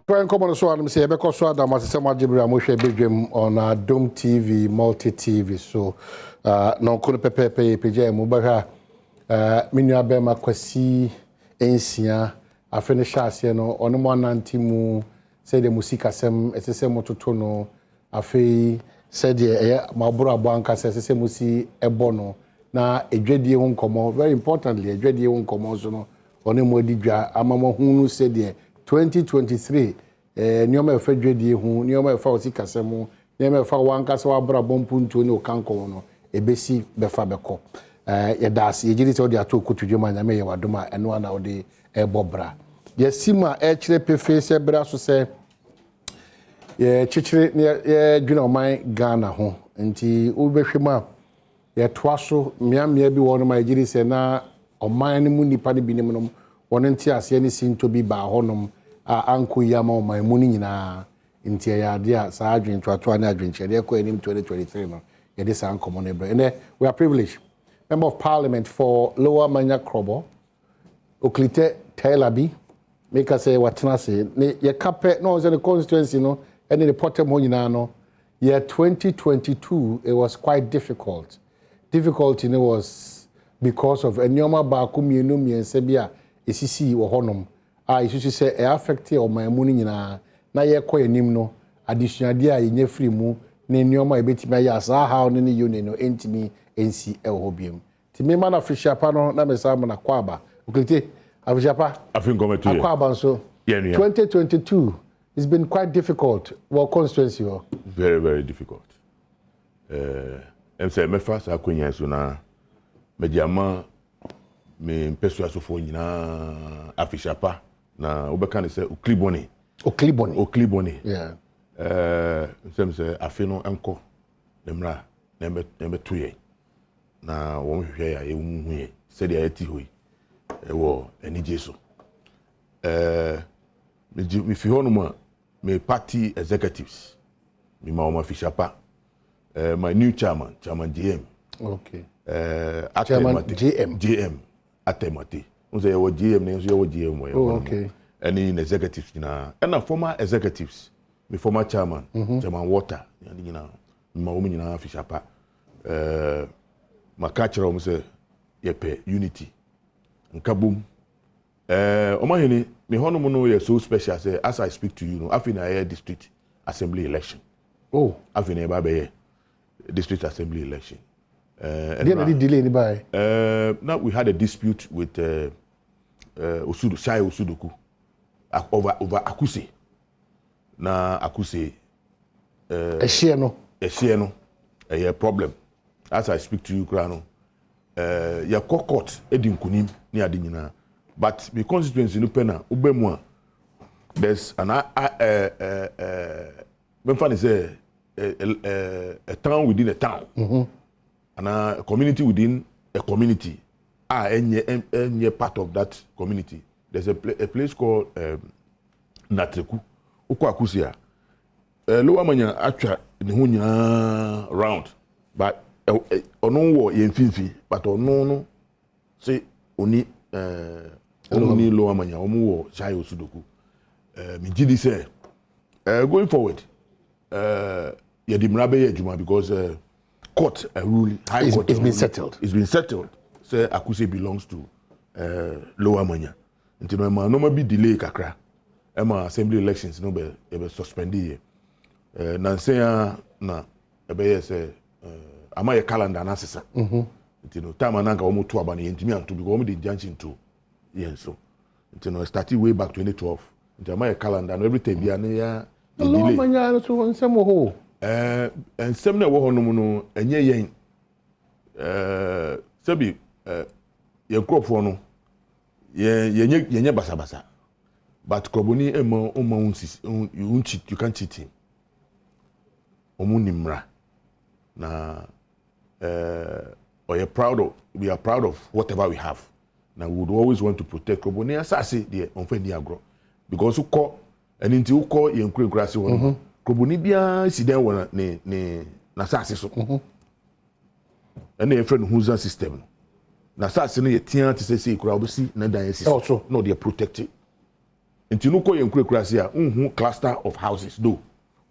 Trying come on so I'm say because so Adom Mpensenpensemu mo hwe bedwam on Adom TV multi TV so no kono pepepe peje mo ba menu abema kwasi ensia afene hyase no ono mo ananti mu say the music asem esese mototo no afei said ye maburo abanka sese musi ebo no na edwadie ho nkomo very importantly edwadie ho nkomo so no ono mo adidwa amamo hunu said 2023 nioma efa dwadie hu nioma efa osikasemu nioma efa wankasa wabra bompuntu ne okanko no ebesi befa beko ye das ye gidi se odi ato kotudwema nyame ye wadoma eno ana odi ebobra ye sima kire pefe se bra so se ye chichire ye dwuna oman Ghana ho nti ubehwema ye toaso miamia bi wono ma gidi se na oman ne mu nipa ne binim no wono nti ase ne sinto bi ba honom anko yama o maimuni nyina nti ya de a sa adwen twato na adwen chere ko anim 2023 no ye de sa anko ne bre and we are privileged member of parliament for Lower Manya Krobo Oklite Tailabi make us say watena say ye kape no say the constituency no any the potem ho nyina no year 2022 it was quite difficult you know was because of enyoma ba ko mienu miense bia esisi wo honom isusu say e affect o maimuni nyina na ye kọ enim no additionally a yenye free mu na enyoma ebetimi ya sa how ne union no entimi ensi e ho biem ti me man official pa no na me sa mo na kwaba oklite official pa afin kometu kwaba so 2022 it's been quite difficult well constituency very very difficult em say me fa sa akonya so na mediama me mpeso asofo nyina official pa na obeka ne se okliboni yeah se afino enko nemra nembe tuye na wo hwehwe ya emu huye se dia yati hoyi wo enije so me fi hono ma me party executives me ma o official pa my new chairman GM okay chairman GM atemati unse ye wo GM ne unse ye wo GM wo okay any executives na and former executives me former chairman chairman water yani nyina ma wo nyina official pa makachira wo se ye pe unity nkabum omahini me hono mo no ye so special say as I speak to you no afina ye district assembly election afina ba be district assembly election and delay ni by now we had a dispute with Usudoku over Akuse na Akuse a share no a problem as I speak to you krano ya court edinkunim ni ade nyina but the constituency no pena ubemu there's an when say a town within a town and a community within a community any part of that community. There's a place called Natreku uko Akusia Lower Manya actually the round but ono wo yemfinfi but ono say oni Lower Manya omo wo chai osudoku me gidi say going forward ye di mrabe ye juma because court ruling high court it's been settled. It's been settled. Say Akuse belongs to Lower Manya. Until no be delay kakra. Ema assembly elections no be suspended. Nanseya na ebe say ama ye calendar na sesa. Until time ananka omo to aba na yentimi anto because omo dey junction to yen so. Until started way back 2012. Until ama ye calendar no every time bia na ya Lower Manya no so nsem ho. Ensem na wo ho no mu no enye yen sebi ye crop no ye basa but kroboni ema you can't cheat him omunimra na we are proud of whatever we have. Now we would always want to protect kroboni asase de onfani agro because uko enti uko ye nkrasi won kroboni bia siden won ne na asase so and a friend who's a system. Na sa se no ye tia te se kura obi si na dan esi. Also no they protect it. nti no ko yen kurakura a cluster of houses do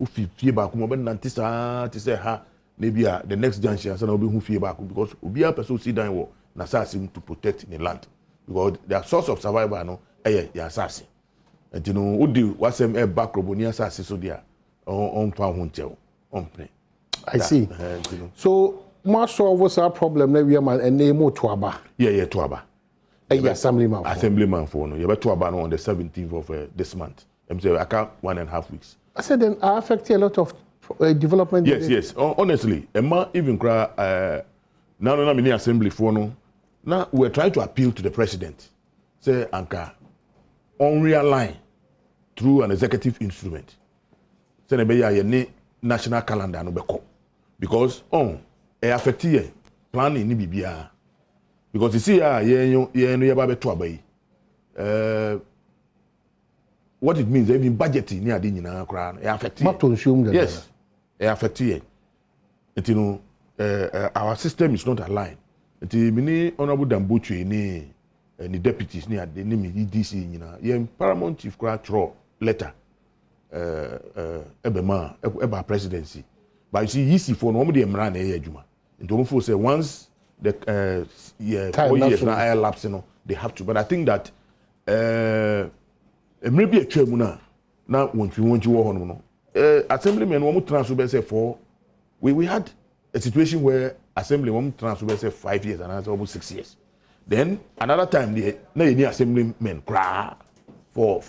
o fie ba ko mo be nanti sa ti say ha na bia the next junction so na obi hu fie ba ko because obi a person sit down wo na asase to protect the land because their source of survival no ya asase nti no odi wasem e back roboni asase so dia on fa ho nchew on pre I see. So ma solve our problem na we man and name to aba. Yeah to aba. Assemblyman for no. You better to aba on the 17th of this month. I'm saying I can't 1.5 weeks. I said then I affect a lot of development. Yes. Honestly, Emma even cry now no many assembly for no. Now we're trying to appeal to the president. Say Anka on realign through an executive instrument. Say ne be ya ye national calendar no be ko. Because e affect ye planning ni bibia. Because you see ye ba be to abai. What it means even budgeting ni ade nyina kra e affect ye. Yes. E affect ye. You know our system is not aligned. Nti mini honorable Dambuchu ni deputies ni ade ni mi DC nyina ye paramount chief kra throw letter eba presidency. But you see easy for no dey mra na e adwuma. Nti omo say once the 4 years na air lapse no they have to, but I think that maybe a twemu na wontwi wo hono no assemblymen wo transfer be say for we had a situation where assembly wo transfer say 5 years and almost 6 years. Then another time the na any assemblymen cry for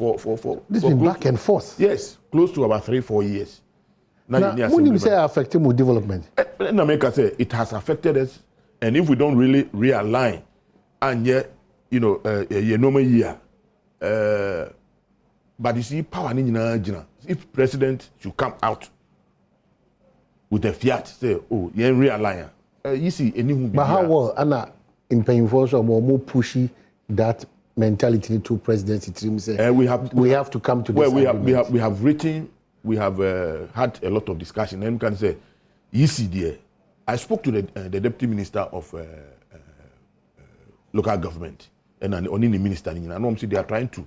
this been back and forth. Yes, close to about 3-4 years. Now when you say affecting more development, say it has affected us, and if we don't really realign and yet a normal year but you see power ni nyina if president should come out with a fiat say realign you see anyone but how well Anna in paying for some more pushy that mentality to presidency team say we have to come to this we have written, we have had a lot of discussion, and you can say there. I spoke to the deputy minister of local government and only the minister. I know they are trying to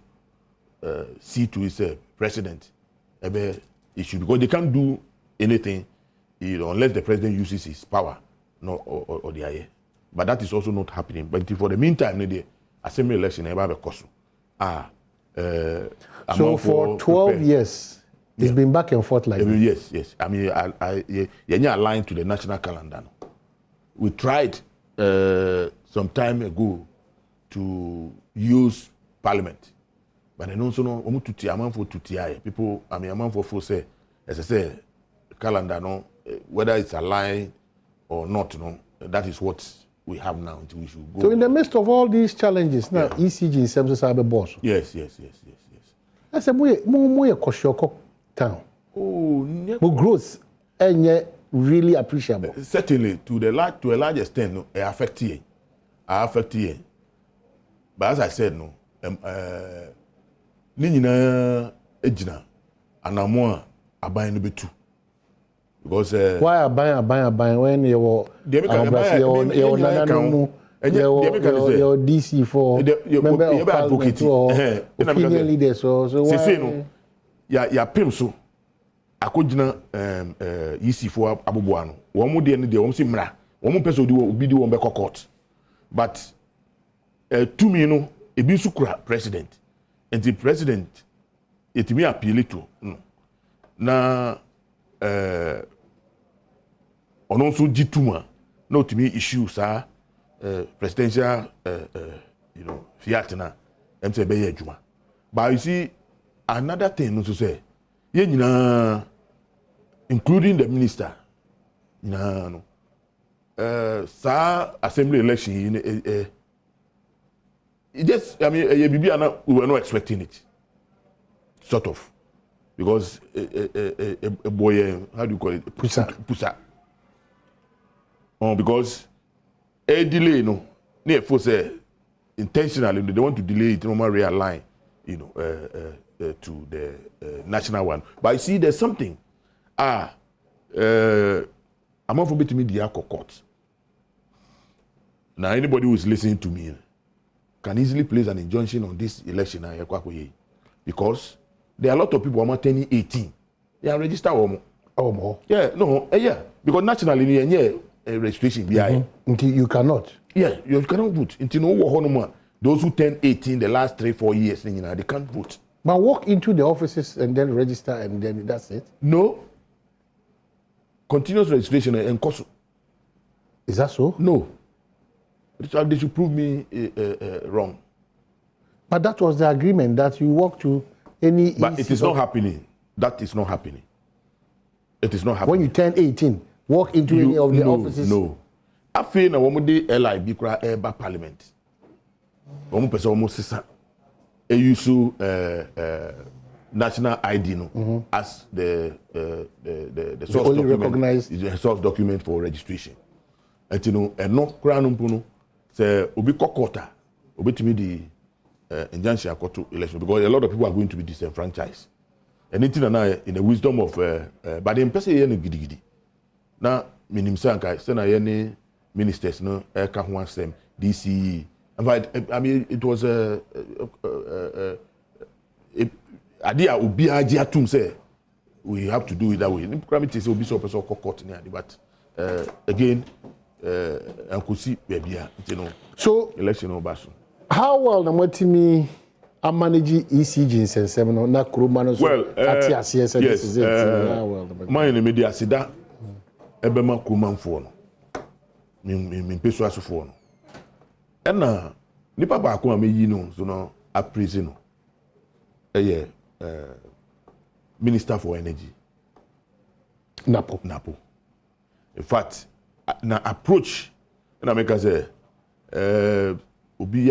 see to his president issue because they can't do anything unless the president uses his power or the air. But that is also not happening. But for the meantime, the assembly election so for 12 years. It's been back and forth like this. Yes. I mean, you're aligned to the national calendar. We tried some time ago to use parliament, but I know so no. People, I mean, among for say, as I say, calendar no, whether it's aligned or not, that is what we have now. We should go. So in the midst of all these challenges, now ECG is the boss. Yes. I said, more Koshoko town. Growth and really appreciable. Certainly, to a large extent, it affects you. But as I said, Nina Ejina and Amwa are buying the two. Because why are buying when your DC for member of parliament or opinion leaders so why ya pim so akogina yisi for aboboa no wo mu de ne de wo si mra wo mu pese obi di wo be court but to me no e bi su kura president and the president etimi appeal to no na ono so gituma no to me issue sa presidential fiat na mse be ye adwuma but you see another thing no to say ye nyina including the minister no sa assembly election it just I mean we were not expecting it sort of because a boy how do you call it pusa because a delay no near for say intentionally they want to delay it normal realign to the national one. But you see, there's something. I'm not forbidden to me the court. Now, anybody who is listening to me can easily place an injunction on this election. because there are a lot of people who are turning 18. They are registered or more. Yeah, no, yeah, because nationally, yeah, registration. Until you cannot. Yeah, you cannot vote. Until no those who turn 18 the last 3-4 years, they can't vote. But walk into the offices and then register and then that's it? No. Continuous registration and cost. Is that so? No. They should prove me wrong. But that was the agreement that you walk to any. But it is not happening. That is not happening. It is not happening. When you turn 18, walk into any of the offices. No. I feel na woman de LIB kura eba parliament. Woman person almost sisa. E use national ID no as the source only document. recognized Is the source document for registration. And you know, no kura no mpuno say obi kokota obi timi di injunction akoto election because a lot of people are going to be disenfranchised. Anything na in the wisdom of but the person here no gidigidi. Na minim sankai say na ye ni ministers no eka ho asem DCE. I mean it was idea obi aji atum say we have to do it that way. The committee say obi so person court ni ade but again ankosi bebia you know. So election obaso. How well na mwatimi I manage ECG in Sensem na kuruma no so ati ase this is it. My in media sida ebema kuruma mfo no. Me peso asofo no. Na nipa ba ko ameyi no so no a prison no. Minister for Energy. Napo. In fact, na approach na make say obi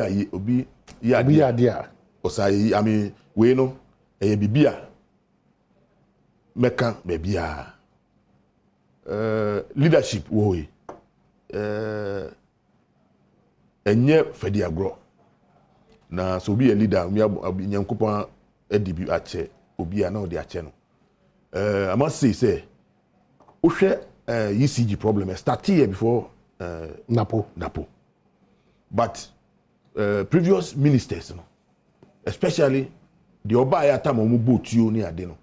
ya dia. Osai I mean we no bibia meka bebia leadership wo enye fedi agro na so be a leader mi nyankopon edibi ache obi a na odi ache no I must say uhwe ECG problem start here before Napo but previous ministers no especially the Obaya time omu boat you ni ade no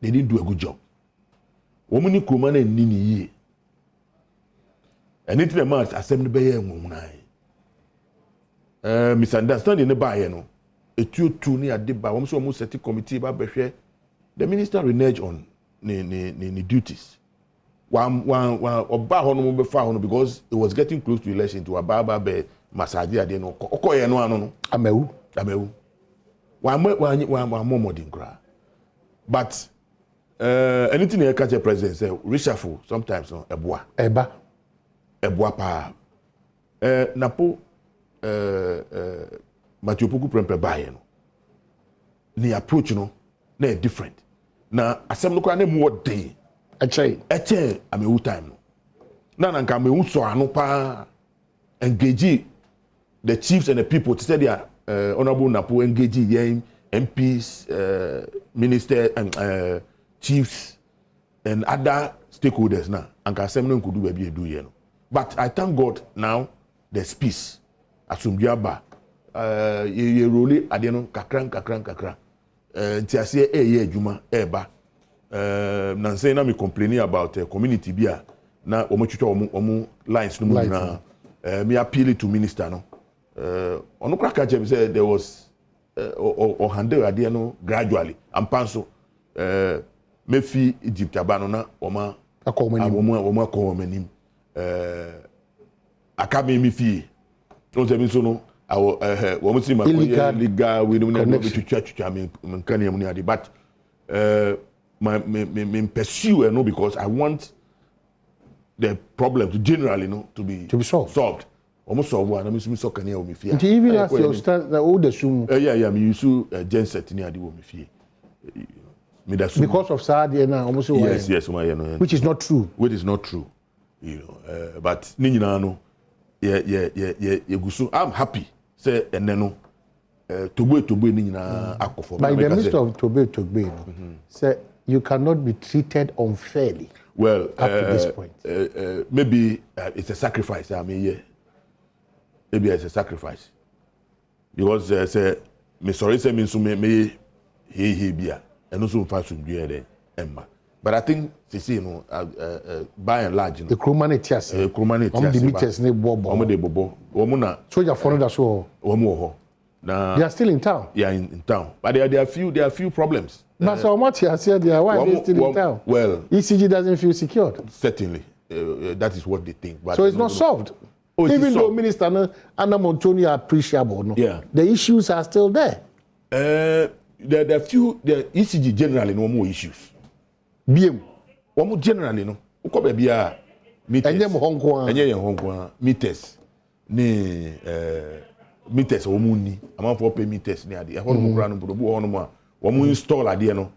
they didn't do a good job omu ni kroma na ni ye anything the man assembly be here nwomunai misunderstanding ne ba ye no etuotu ni ade ba omu so omu set committee ba behwe the minister renege on ni duties oba ho no mo be fa ho no because it was getting close to election to ababa be massage ade no okoye no anu no amewu one more cry. But anything you catch a president say reshuffle sometimes no eba pa napo Matthew Poku prempe baye no ni approach no na different na asem no kwa na more day eche amewu time no na nka amewu so anu pa engage the chiefs and the people to say they are Honorable Napo engage young MPs, ministers, and chiefs, and other stakeholders now. And Kasemno could do baby do you know. But I thank God now there's peace. Asumbiaba, ye role adeno kakran. Ntiase ye juma eba. Nanse na me complaining about community bia na omo lines no na me appeal to minister no. On crack say there was or handle idea no gradually and panso mefi Egypt abano na oma akomenim akabe mi fi no say mi so no awo wo mo si ma legal we no na be chucha me kan yam ni ade but me pursue no because I want the problem to generally no to be solved. Almost solve one. I'm using so can you me fear. Even as you start the older soon. Yeah. Me use genset ni adi wo me fear. Because of Sadia now, almost. Yes, my which is not true. Which is not true. You know, but ni nyina no. Yeah. Gusu. I'm happy. Say eneno. Togbe ni nyina akofo. By the midst of Togbe, say you cannot be treated unfairly. Well, up to this point. Maybe it's a sacrifice. I mean, yeah. Maybe it's a sacrifice because say me sorry say me so me He bia. And also fashion there, Emma. But I think you know, by and large, you know, the Kromani Tias, the meters ne bobo. So you're following that show. Now they are still in town. Yeah, in town. But there are few problems. But so much here said they are why they still in town. Well, ECG doesn't feel secured. Certainly, that is what they think. But so it's not solved. Oh, even though Minister Anna Montoni are appreciable, no? Yeah, the issues are still there. There are few. The ECG generally no more issues. BM. One more generally no. Uko baby a meters. Enye Hong Kong meters. Ni meters omuni. Ama for pay meters ni ade. Ehon mo kra no bodo bu hono mo a. Wo mo install ade no.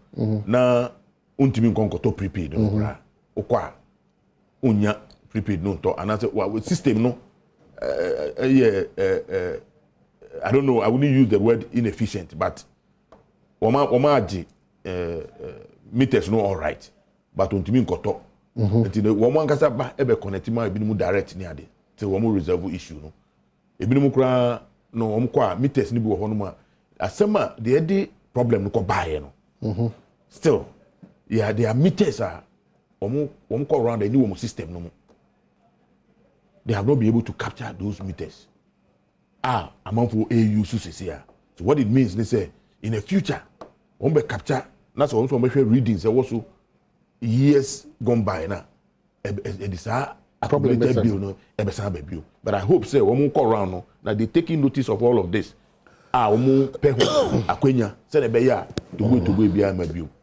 Na untimi nkonko to prepaid no kra. Uko a unya prepaid no to anase system no. I don't know. I wouldn't use the word inefficient, but Wama meters no all right, but untimi nkoto. Until Wama kasa ba ebe connect ma ebi mu direct ni ade. Till Wama reserve issue no. Ebi mu kra no Wama kwa meters ni bi wo hono ma. Asema the problem no ko bae no. Still, yeah, there are meters are Wama ko around the new system no. They have not been able to capture those meters. Amount for AU here. So what it means, they say, in the future, when we capture, that's also when we readings, also years gone by now. It is a problem bill, no, but I hope, say, when we call around, no, that they taking notice of all of this.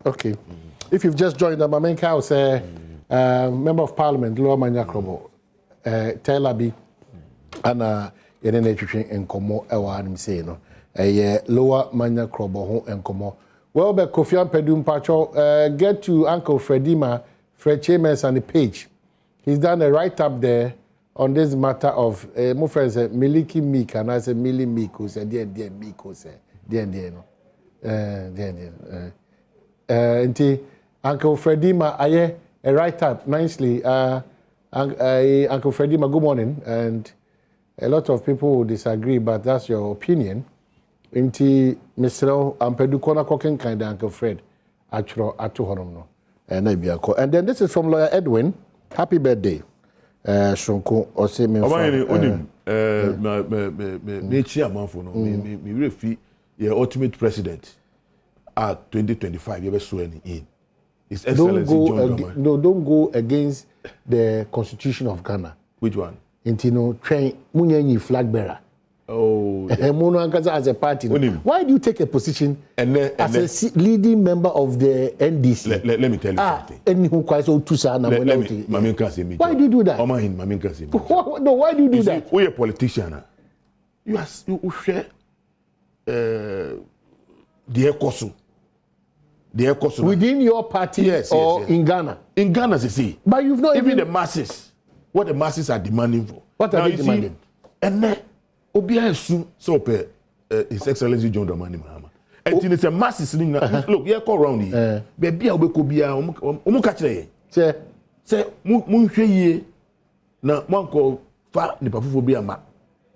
Okay. If you've just joined the main house, Member of Parliament, Lower Manyakrobo, Telabi, and Yenetri and Como, Ewan say no, Lower Manyakrobo and Como. Well, but Kofi Pedum Pacho, get to Uncle Fredima, Fred Chambers on the page. He's done a write up there on this matter of my friend said Miliki Meek, and I said Millie Meek, who said, dear Meek, who said, dear, no. Until Uncle Fredima, I write up nicely. Uncle Fredima, good morning. And a lot of people will disagree, but that's your opinion. Until Mr. Ampedu Kona Koken kind of Uncle Fred, actually, no. And then this is from Lawyer Edwin. Happy birthday. Shonko or say me me ultimate president at 2025 you ever sworn in. His Excellency John Dramani. No, don't go against the Constitution of Ghana. Which one? Intino train munyanyi flag bearer. Oh, as a party. Why do you take a position as a leading member of the NDC? Let me tell you something. Why do you do that? No, why do you do that? We a politician. You share the ECOSO. Within your party, yes, in Ghana? In Ghana, you see. But you've not even the masses. What the masses are demanding for. What are they demanding? And Obia so His Excellency John Dramani Mahama. And it's a masses look, you call around here. Baby, I'll be Kobia, catch it. Say, Munche, now one call far the Papuphobia ma.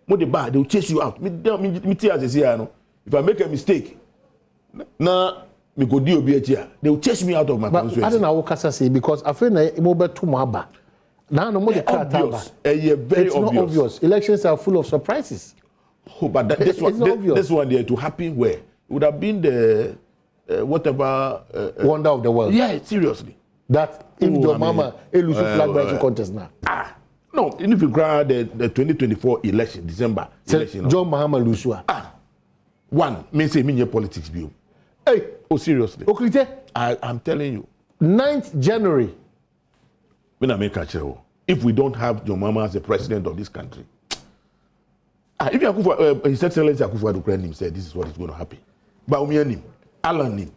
More the bar, they'll chase you out. Me tears here. If I make a mistake, now me go deal be here. They'll chase me out of my constituency. I don't know what Kasa say because I feel like mobile too much. Now no more obvious. Very it's not obvious. Elections are full of surprises. Oh, but this one there to happen where it would have been the whatever wonder of the world. Yeah, seriously. That if your mama elusive flag bearing contest now. No, if you grab the 2024 election, December election. John Mahama Lusua. One, me say me politics view. Hey, seriously. Okrite, I'm telling you. 9th January. If we don't have John Mahama as the president of this country, if you His Excellency Akufo-Addo said this is what is going to happen. But Omianim, Alan Nim,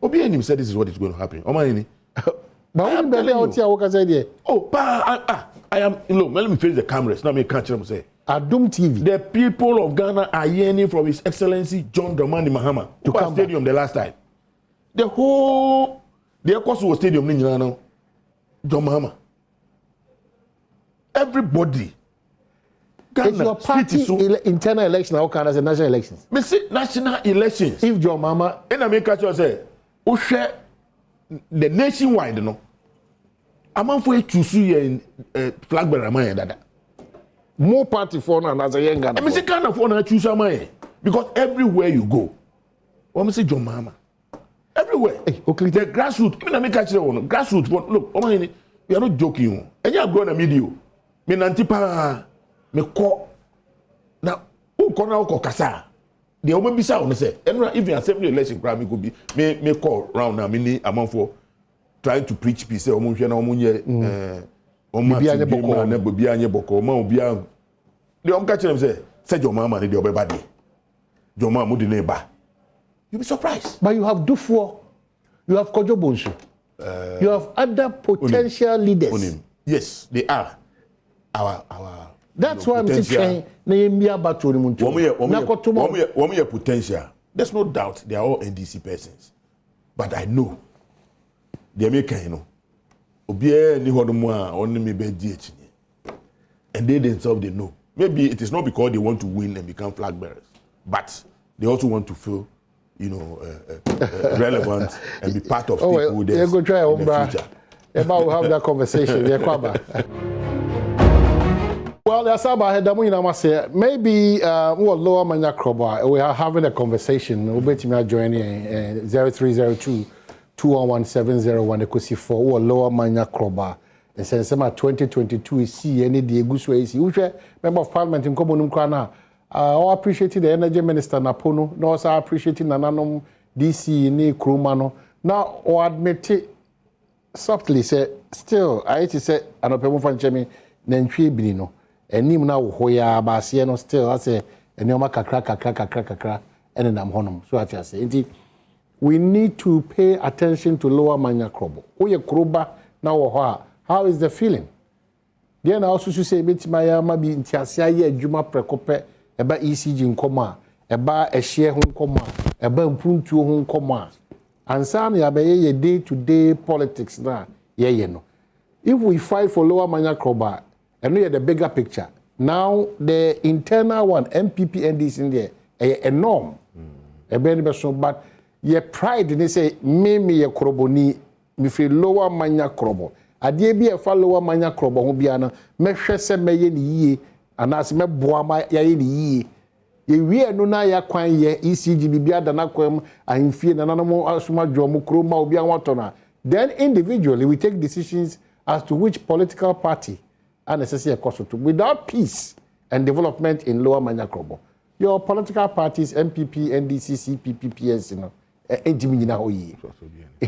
Obianim said this is what is going to happen. Omaini. I am. Look, let me face the cameras. Now me catch them say. Adom TV. The people of Ghana are yearning from His Excellency John Dramani Mahama to come stadium back. The last time. The ECOSO stadium in now. John Mahama. Everybody. It's your party internal election or can as a national elections. Me say national elections. If your mama and I make you say, "O share the nationwide no." Among for choose you in flag bearer man dada. More party for now as a young Ghana. Me say Ghana for now choose man because everywhere you go, what me say John Mama. Everywhere. Hey, okay. The grassroots. Me na make catch one. Grassroots. Look, we are not joking. And you are going to media. Me nantipa. Me call. Now, who call now call kasa? The woman be sound say. And if you assembly election, me could be me call round now. Me need amount for trying to preach peace. Omo hwe na omo nye. Omo biya nye boko. Omo biya. The omo catch them say your mama need your baby. Your mama mudi neighbor. You'll be surprised. But you have Dufour, you have Kojo Bonsu, you have other potential leaders. Yes, they are. Our that's why I'm saying potential. There's no doubt they are all NDC persons. But I know they make and they themselves they know. Maybe it is not because they want to win and become flag bearers, but they also want to feel relevant and be part of stakeholders go try in the future. We'll have that conversation. Well, there's about maybe lower manya kroba. We are having a conversation. We'll be joining 0302-211-701 4 lower manya kroba. And since 2022 is see any the Gusway member of parliament in Komunum Krana. I appreciate the energy minister Napono, no also appreciating Nananom DC ni Krumano. Now I admit it softly say still I say anopemu fanchemi nantwie brino enim na wo hoya ba se no still I say enoma kakra ene nam honom so I say we need to pay attention to lower manya krobo oye kroba na wo ho how is the feeling then I also say betimaya ma bi ntiase aye adwuma prekope eba ECG nkoma eba ehye ho nkoma eba mpuntuo ho nkoma ansa na yabaye ye day to day politics na ye no if we fight for lower manya kroba and we the bigger picture now the internal one MPP NDC in there enorm ebe ni beso but ye pride ni say me ye krobo ni me feel lower manya krobo ade bi e fa lower manya krobo ho bia na mehwe se meye ni yie anase meboa ma yaye ni yie ye wie no na ya kwan ye ECG bibia da na kwam ahemfie na nanom asoma dwomo kroma obi anwatona then individually we take decisions as to which political party are necessary to without peace and development in lower manya krobo your political parties MPP NDC CPP PNC no entimi nyina ho yi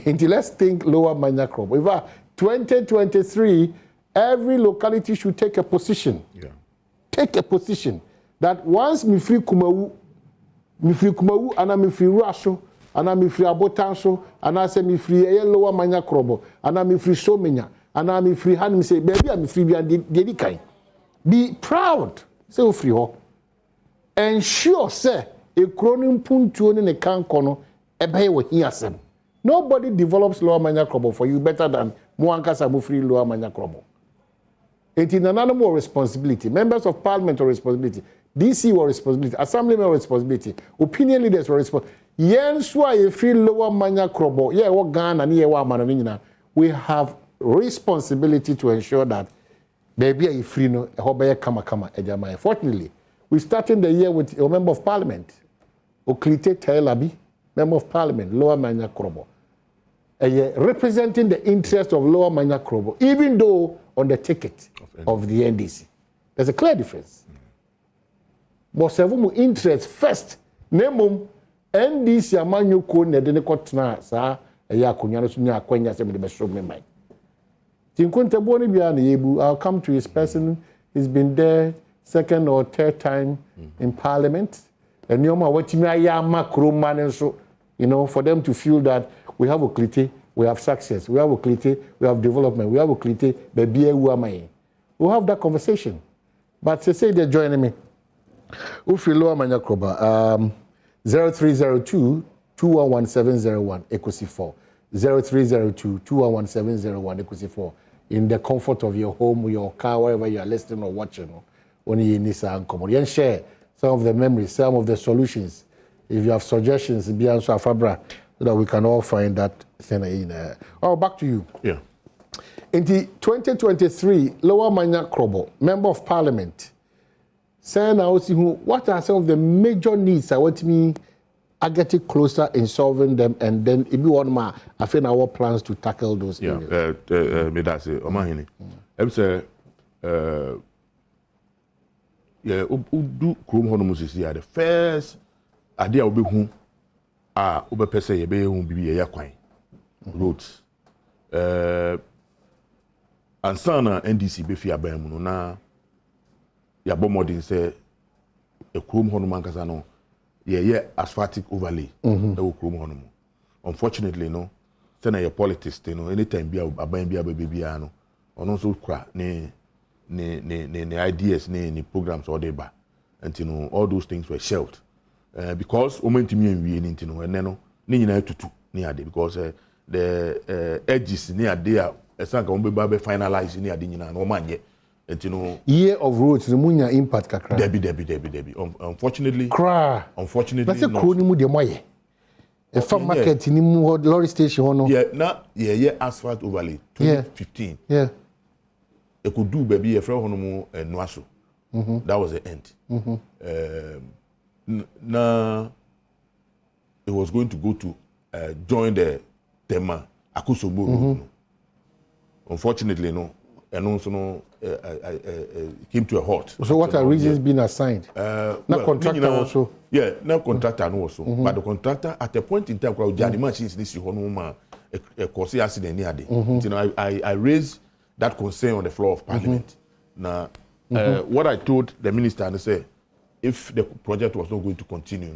until let's think lower manya krobo if 2023 every locality should take a position take a position that once me free kumawu ana me free ruaso ana me free abotanso ana say me free lower manya krobo ana me free somenya ana me free han me say baby am free bia dey kan be proud say o free ho ensure say e kronim puntuo ne kan kono ebe we hiasem nobody develops lower manya krobo for you better than mo ankasa mo free lower manya krobo. It is another more responsibility. Members of parliament are responsibility. DC were responsibility. Assemblymen were responsibility. Opinion leaders were responsibility. If free lower manya krobo, what Ghana, we have responsibility to ensure that baby a free no kama. Fortunately, we started the year with a member of parliament, Oklite Tailabi, member of parliament, lower manya krobo. Representing the interest of lower manya krobo, even though on the ticket of the NDC. There's a clear difference. But several interest first, name NDC amanyo ko ne de ne kotna sa eya akonya no so nya akwanya se me de beso me mai. Tinkunte bo ne bia na yebu I'll come to his person. He's been there second or third time in parliament. And nyoma watimi aya makro man so for them to feel that we have Oklite, we have success, we have Oklite, we have development, we have Oklite, baby who am I? We'll have that conversation. But they say they're joining me. Ufilo Amanya Kroba, 0302-211-701, Equity 4. 0302-211-701, Equity 4. In the comfort of your home, your car, wherever you are listening or watching. only in this and come on. Share some of the memories, some of the solutions. If you have suggestions, be answer Fabra, so that we can all find that thing in. Oh, back to you. Yeah. In the 2023, Lower Manya Krobo, Member of Parliament, saying now, what are some of the major needs I want me to get it closer in solving them, and then if you want more, I think our plans to tackle those areas. Me that's it. Omahini. I'm say, yeah, do Chrome Honomus here. The first idea will be who Uber Pesa Yebe who be a yakwain roads. And sana NDC be fi abamu no na ya bomodin say a Chrome Honoman Casano. Yeah, asphaltic overlay. That will Chrome Honomu. Unfortunately, no. Sena your politics, you know, anytime be a baby, no, or also cry, ne ideas, ne programs or deba, and you know, all those things were shelved. Because momentum we need to know, and then no, to near because the edges near there, a sank on be finalized near the no man yet. And you know, year of roads, the munya impact kakra. Debbie. Unfortunately, unfortunately, that's a crony with your moye. A farm market in lorry station, yeah, asphalt overlay 2015. Yeah, it could do baby a friend honomo and Noaso. That was the end. Now it was going to go to join the Tema Akusobo road. Unfortunately, no. And also came to a halt. So what are reasons being assigned? Not contractor also. Yeah, no contractor also. But the contractor at a point in time, the machines this a cause accident near day. You know, I raised that concern on the floor of Parliament. Now, what I told the minister and I said, if the project was not going to continue,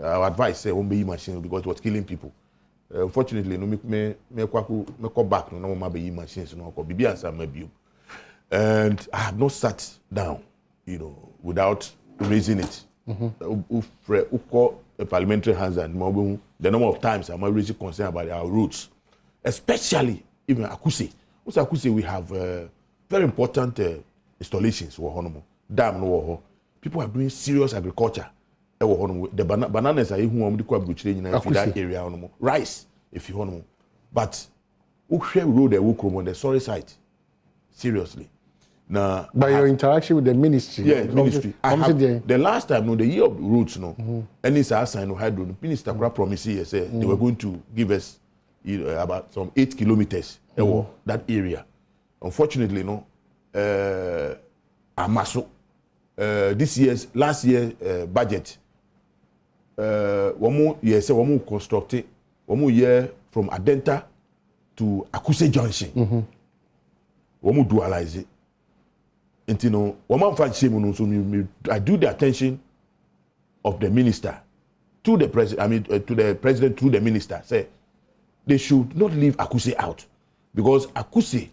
our advice say won't be machine because it was killing people. Unfortunately, no me call back no my be machines no call bibi answer maybe, and I have not sat down, you know, without raising it. Call a parliamentary hands and the number of times I'm raising concern about our roads, especially even Akuse. Also Akuse we have very important installations. Dam no, people are doing serious agriculture. The bananas are even in that area. Rice, if you want, but who road the work on the sorry site. Seriously. Now, by your interaction with the ministry, ministry. The last time, the year of roads, and it's a sign of hydro. Minister promised they were going to give us about some 8 kilometers that area. Unfortunately, Amaso. Last year's budget. One more constructed. One more year from Adenta to Akuse Junction. One more dualize it. And you know, one more I do the attention of the minister to the president. I mean, to the president through the minister. Say they should not leave Akuse out because Akuse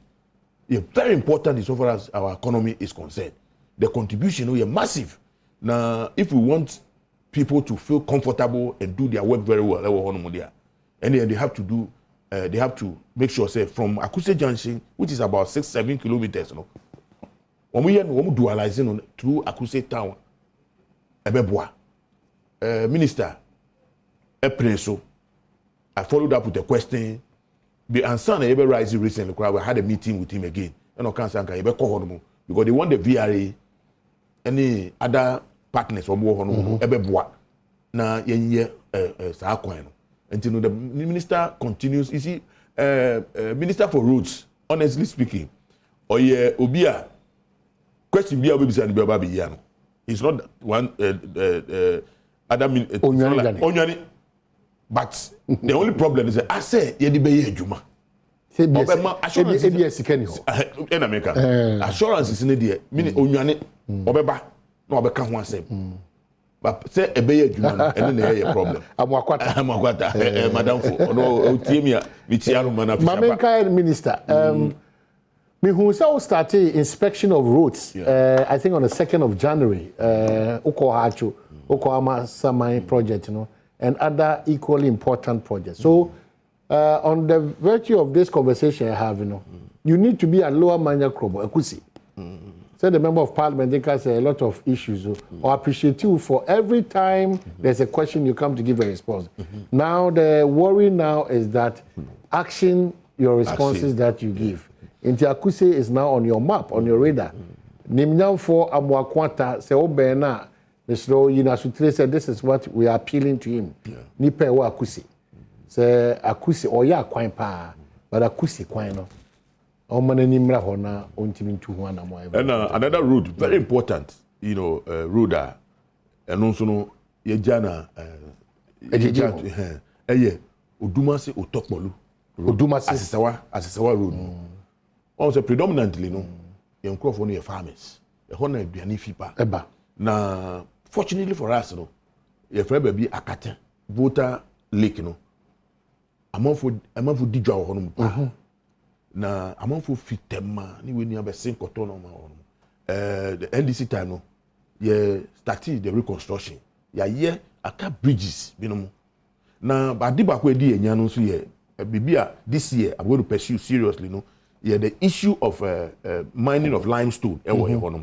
is very important as far as our economy is concerned. The contribution is massive. Now, if we want people to feel comfortable and do their work very well, and then they have to do, they have to make sure, say, from Akuse Junction, which is about 6-7 kilometers, when we dualizing through Akuse Town, Ebeboa, Minister, Epreso, I followed up with a question. The answer Ebe Rising recently, I had a meeting with him again. And I can't say because they want the VRA. Any other partners or more ebeboa na yenye saa kwan no and you know the minister continues. You see, minister for roads, honestly speaking, or obia question be obi bisa be baba no, it's not one other onyani, but the only problem is that I say ye di be ye adwuma assurance is in there meaning onyane obeba na obeka ho asem but say ebeye adwuma and then a problem amakwata madam for no otiemia vitiaro mana Mamenka minister me who say started inspection of roads I think on the 2nd of January Okohacho Okoama Samai project, you know, and other equally important projects. So on the virtue of this conversation I have, you know, you need to be at Lower Manya Krobo, Ekusi. Say the member of parliament, they can say a lot of issues. Or appreciate you for every time there's a question you come to give a response. Now the worry now is that action your responses that you give. Inti Akuse is now on your map, on your radar. Nimnyam for Amwakwanta say Obena, Mr. Yinasutre said this is what we are appealing to him. Nipe wa Akuse. Say Akuse oya kwan pa, but Akuse kwan no. And another road, very important, road and also no yejana Odumase Otokmolu. Odumase Asisawa road. Also predominantly no young crop for farmers. The honor biani fipa. Eba. Na fortunately for us no, your friend baby Akate, Water Lake no. Amanfo dijwa honum pa. Na amanfo fitema ni we ni abesin koto no ma ono the NDC time no ye started the reconstruction ya ye aka bridges binom na badiba ko edi enya no so ye bibia this year I'm going to pursue seriously no yeah the issue of mining of limestone e wo he hono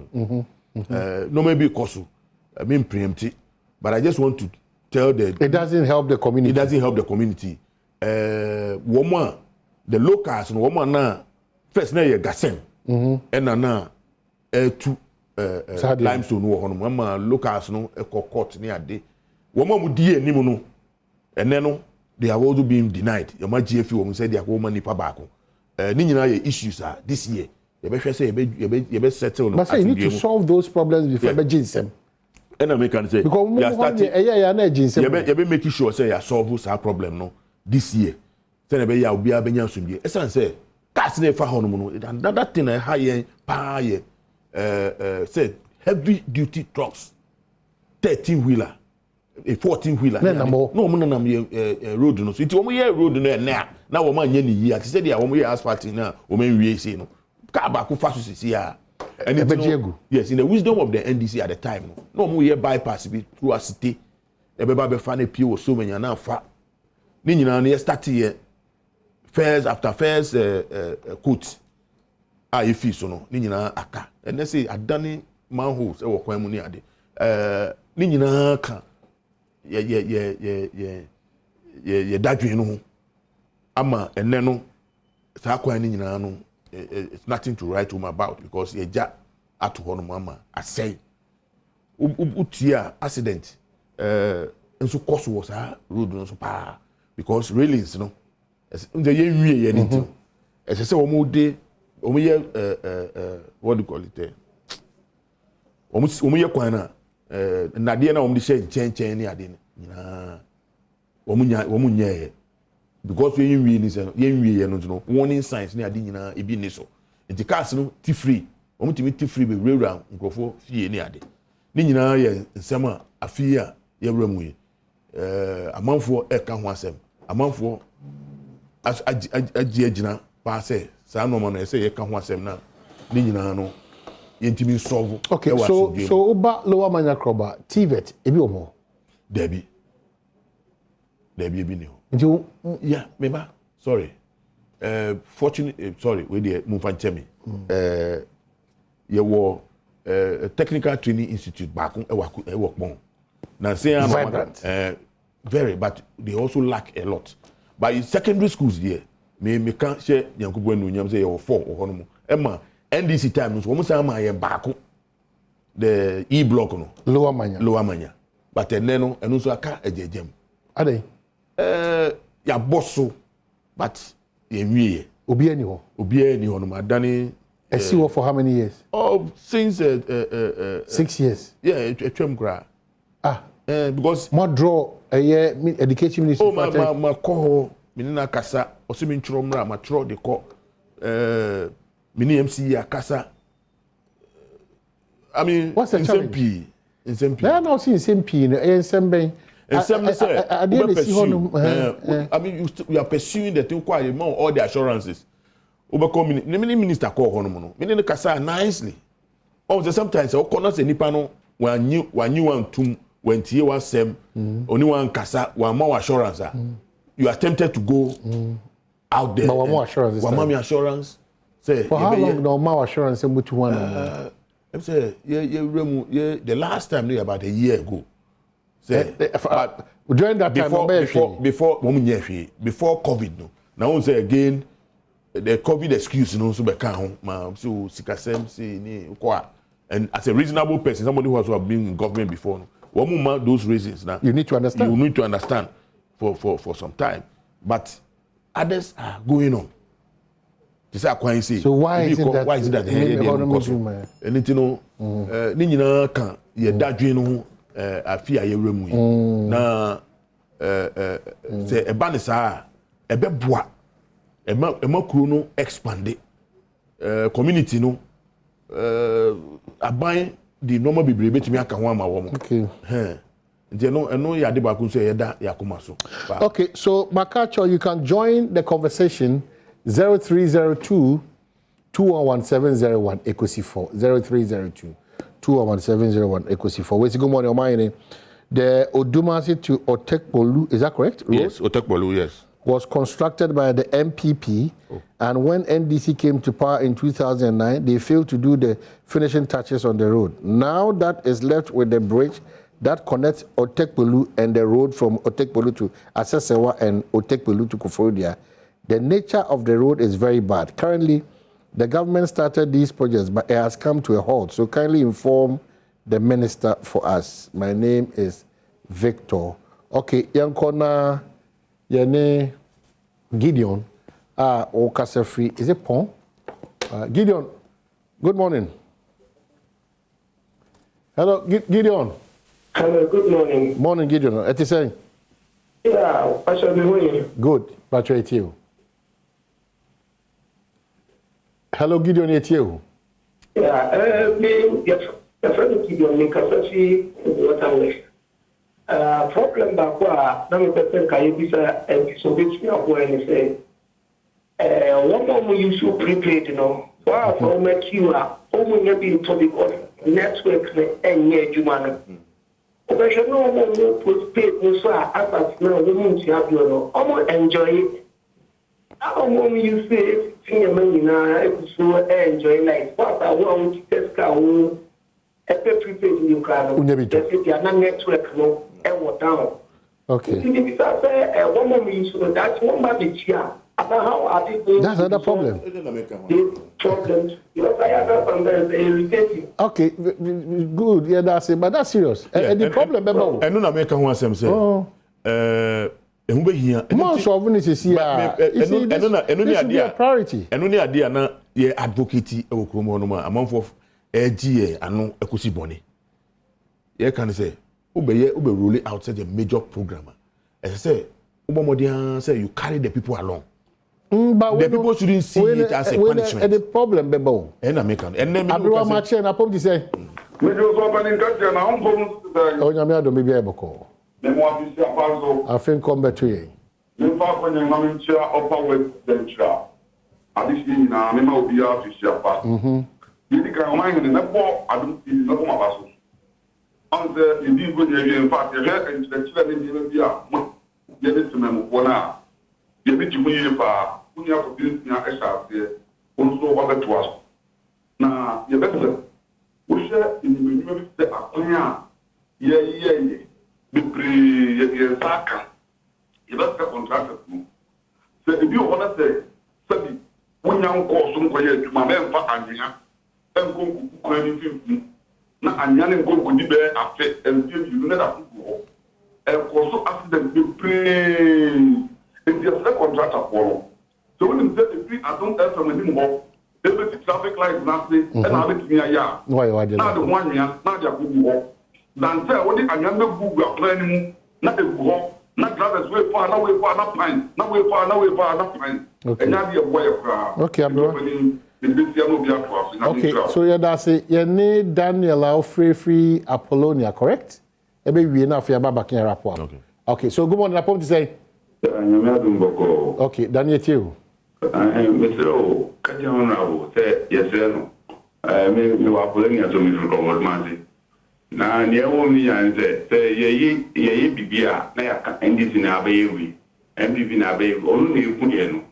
no maybe koso I mean preemptive but I just want to tell the it doesn't help the community. It doesn't help the community. Woman the locals no woman na first na ye gasen and na to limestone wo hono ma locals no e court ni ade woman mu die anim no ene no they have also been denied your ma GFU wo say they are woman nipa baako ni nyina ye issues this year you be hwe say you be settle no. But say you need to solve those problems before be ginsem and I make can say because you are starting na ginsem you be making sure say you solve that problem no this year. Say be ya obi abenya nsumdie esan say cars na fa hono no another thing na high pa ye say heavy duty trucks 13 wheeler a 14 wheeler no mo nanam road no so it wo ye road no na wo ma nya ni yi ati say dia wo ye asphalt na wo ma wie say no car ba ko fa so sisi a and yes in the wisdom of the NDC at the time no mo ye bypass be through a city e be ba be fa na pie wo so manya na fa ni nyina na start here first after first coat if so no ni nyina aka and they say adani manholes e wo kwan mu ni ade ni nyina ka ye dadwen no ho ama enne no sa kwan ni nyina no it's nothing to write home about because ye ja ato ho no mama asay utia accident enso cost was road no so pa because railings no nje ye wie ye nti ese se wo de wo ye what do you call it wo ye kwan na na de na wo de she chen ni ade nyina wo nya because we wie ni se no ye wie ye no warning signs ni ade nyina e bi ni so nti cars no ti free wo timi ti free be rewura nkrofo fie ni ade ni nyina ye nsema afie a ye wura mu ye amanfo e ka ho asem amanfo agina pa say sa no man say ye ka ho asem na ni nyina no yentimi solve. Okay, so oba lower manya kroba TVET ebi omo debi ebi ni ho nti yeah meba sorry fortunate sorry we dey move fan chemi ye wo technical training institute back e work bon na say very but they also lack a lot. By secondary schools there, me can share Yankubu and Unyam say or 4 or honomo. Emma NDC time was almost a my back the E block no lower manya. But then no and also a car a jem. Are they? Ya bosso, but ye Obi any hono madani. I see what for how many years? Oh, since 6 years. Yeah, a trim gra. Because more draw a year education ministry. Oh, my call Minina Casa, or Simin Tromra, my tro de co Mini MC Casa. I mean, what's the challenge? In Sempi. I now see in Sempi in Sembe. I mean, you are pursuing the thing quite more, all the assurances. Overcoming the minister call Honomono. Minina Casa nicely. Oh, sometimes I cannot say Nipano when you want to. When tie one sem only one kasa one more assurance you are tempted to go out there but one more assurance say for how long no more assurance mutu one I say the last time about a year ago. Say during that before time before COVID no. Now say again the COVID excuse no so be can ho ma so sikasem say ni kwa. And as a reasonable person, somebody who has been in government before, no, those reasons now. You need to understand. You need to understand for some time. But others are going on. So why is it that anything no nina kan ye dadwe no afia ye remu na say e ba ne sa e be boa e ma kuro no expand community no aban the normal bibre betimi aka ho ama wo mo okay eno ya de ba kun so ye da yakoma so okay so Makacho, you can join the conversation 0302 211 ekosi 4 0302 211 ekosi 4 wait good morning Omayene the Odumasi to Otekpolu, is that correct? Road? Yes, Otekpolu, yes. Was constructed by the MPP, and when NDC came to power in 2009, they failed to do the finishing touches on the road. Now that is left with the bridge that connects Otekpolu and the road from Otekpolu to Asesewa and Otekpolu to Koforidua. The nature of the road is very bad. Currently, the government started these projects, but it has come to a halt. So kindly inform the minister for us. My name is Victor. Okay, Yankona. Yene Gideon, Okase free. Is it Pon? Gideon, good morning. Hello, Gideon. Hello, good morning. Morning, Gideon. What you saying? Yeah, what shall be doing? Good. Patrick, you. Hello, Gideon. It's you. Yeah, me, your friend Gideon, me Kasasi, what I wish. Problem bakwa na me person ka yebisa disobey abo any say one more use prepaid no wa for make you a omo be to because network na enye adwuma no obehwe no omo postpaid no so asat na omo ntia bio no omo enjoy it omo use it tinye manina so enjoy life what I want to test ka wo epe prepaid you can the network no down. Okay. That's another problem. Okay, good. Yeah, that's it. But that's serious. And the problem, I know America who has say. And we here. Most of it is here. This should be a priority. And only idea na ye advocate Okromo no ma among of AGA and Ekusi Boni. Ye can say. Ube roll it outside a major program. As I say, say you carry the people along. But the people shouldn't see it as a punishment. And the problem, Bebo. And American. And then Badwam Mpensenpensemu, I probably say. Oh, Yamia don't be able to call. I think come back to you. On the indeed when you in fact you heard and the children in India, you need to memorize. You need to move for Punya for business SRC, also over to us. Now, you better. We share in the movie the Akunya, be pre Zaka. You better contract. So if you want to say, Sabi, when young call some quiet to my member and go to na anyane ngongo di be afe entie you know that go e ko so accident be pray and the contractor for so when you say if I don't tell from him go every traffic light na say and I be me ya why na the one ya na dia go go dan say what the anyane gugu aplan mu na e go na drivers way for na pine na way for pine and ya the boy fra okay bro. Okay, so that's it. You need Daniel free Apollonia, correct? Maybe we enough for your back in rapport. Okay, so good morning. I'm to say. Okay, Daniel, too. Mr. O, can you know? Say yes, sir. Me Apollonia to me for government. Now, near me and say, ye bibia, na and this in our baby, and in our baby, only you put in.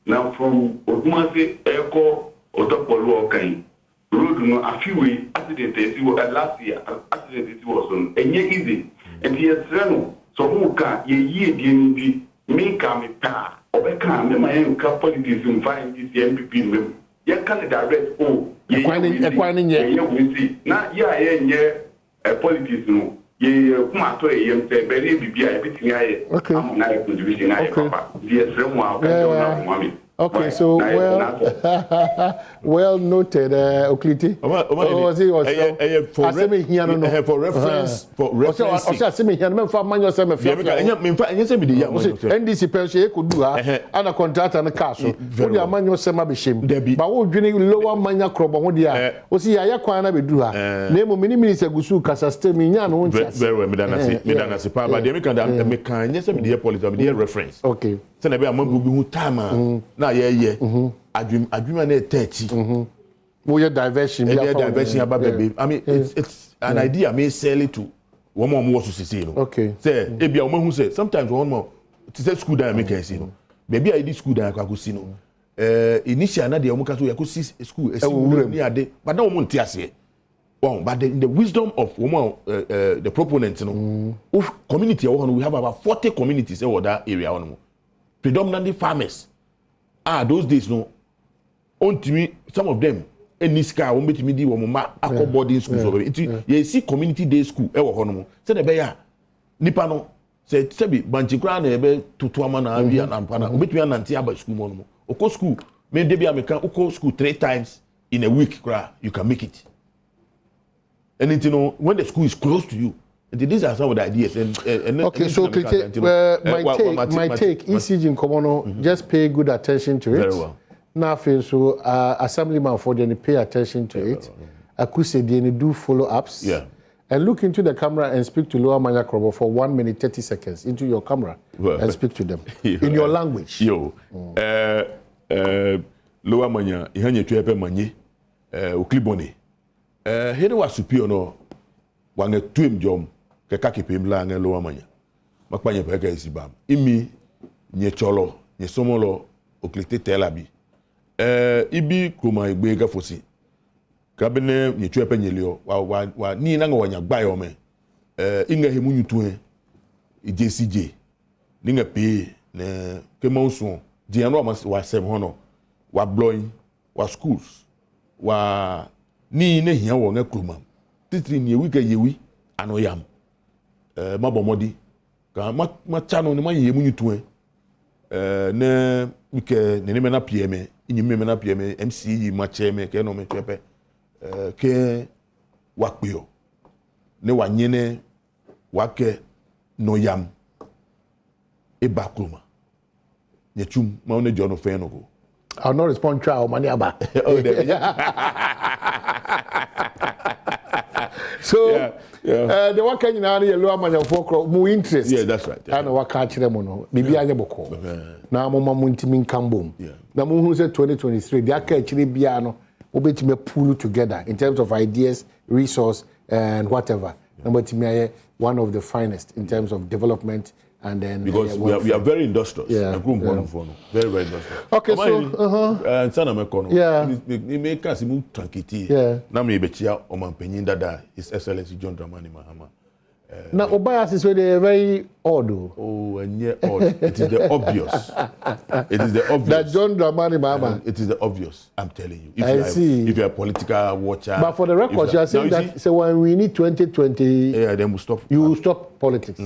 Now, from Odumasi, Echo, Otakpolu Okai, road no afiwe accident esi last year accident esi was on enye easy and yes no so who can ye die bi me ka me pa obeka me ma yen ka politics in fine this MPP me ye can direct oh ye we see na ye politics no ye kuma to ye mte bere bibia e bitini aye am na e contribution aye papa yes remo a ka na mami. Okay, so well noted, Okliti. For reference. NDC pension could do her and a contract and a castle. Only a manual semi be shame. But what drinking lower mania crop on the o see a yakwana be do her. Name of many minutes a gusu casa stemian won't very well, Medana Sipa, but the mechanic, yes, dear politics, dear reference. Okay. Send a bit of time. Now, yeah. Adwuma 30. We diversion. About baby. I mean, it's an idea. I may sell it to one more to see. Okay. Say, if you who say sometimes one more to say school that make see. Maybe I did school that I could see no. Initially, na the omuka so you could see school. But now one tears well, but the wisdom of the proponents, of community, we have about 40 communities in that area. Predominantly farmers. Those days, no. Some of them, any scar, won't be me, boarding schools. You see, community day school, said a bear. Nipano said, Sebi, Banchikran, ebe, Tutuamana, and Ampana, between Nantiaba school. Oko school, maybe be American, Oko school 3 times in a week, you can make it. And you know, when the school is close to you, these are some of the ideas. Okay, so my take, ECG in Komono, just pay good attention to it. Very well. Now, so Assemblyman for them pay attention to it. I could say they do follow-ups. Yeah. And look into the camera and speak to Lower Manya Krobo for 1 minute 30 seconds into your camera and speak to them in your language. Lower Manya, Ihanye Tuepe Manye, Uklibone. Here was superior no wange tuim jom ke kaki pimla nge Lower Manya. Makpanye peke isibam. Imi nye cholo, nye somolo oklite telabi. Ibi kuma igbe gafosi. Kabene nye tuepe nye leo wa ni nanga wanya bayo me. Inge himu nyutue JCJ. Ninge pe ne kema usuon. Jianwa wa sem hono. Wa blowing wa schools. Wa ni ne hia wo nge kuma. Titri ni yewi anoyam. Mabomodi. Ka ma chano ni ma yemu nyutue. Ne wike ne mena PM inyime mena PM MCE ma cheme ke no me chepe ke wakpio ne wanyene wake noyam e bakruma nyechum ma one jono fe no go. I'll not respond to our money about. So the work in the Lower Manya for more interest. Yeah, that's right. I know what catch them on. Maybe I never call. Now, Mama Muntimin Kambum. Now, who said 2023, they are actually Biano, Obey pool together in terms of ideas, resource, and whatever. Number to one of the finest in terms of development. And then because we are very industrious. Yeah. Very, very industrious. Okay, so and sana mekono. Yeah. Ni make us move tranquility. Yeah. Na me betia o mampenyin dada His Excellency John Dramani Mahama. Now Obias is very odd. Oh, and yeah, odd. It is the obvious. It is the obvious. That John Dramani Mahama. It is the obvious. I'm telling you. If you're a political watcher. But for the record, you are saying that so when we need 2020, yeah, then we stop. You will stop politics.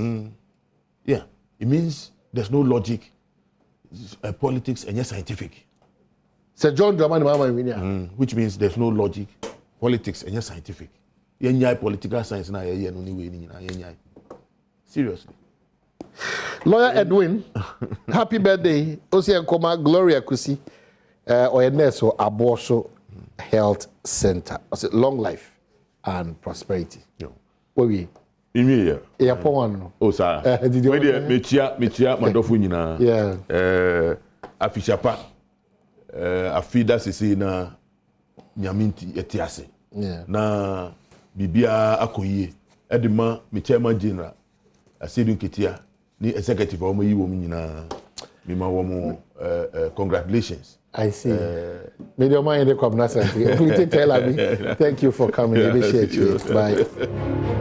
Yeah, it means there's no logic, politics, and yes, scientific. Sir John Dramani Mahama, which means there's no logic, politics, and yes, scientific. Yenye political science na yeye no ni we ni na yenye. Seriously. Lawyer Edwin, happy birthday. Osi Nkoma Gloria Kusi, or nurse or Aborso Health Center. Long life and prosperity. Where we? Imi ya po wano. O sa. Wede mechia mandofu nyina. Yeah. Afishapa. Afida sisi na nyaminti etiase. Yeah. Na bibia akoyie. Edema me chairman general. Asedu ketia ni executive omo yi wo nyina. Mima wo mo congratulations. I see. Medium mind, thank you for coming. Yeah, Bye.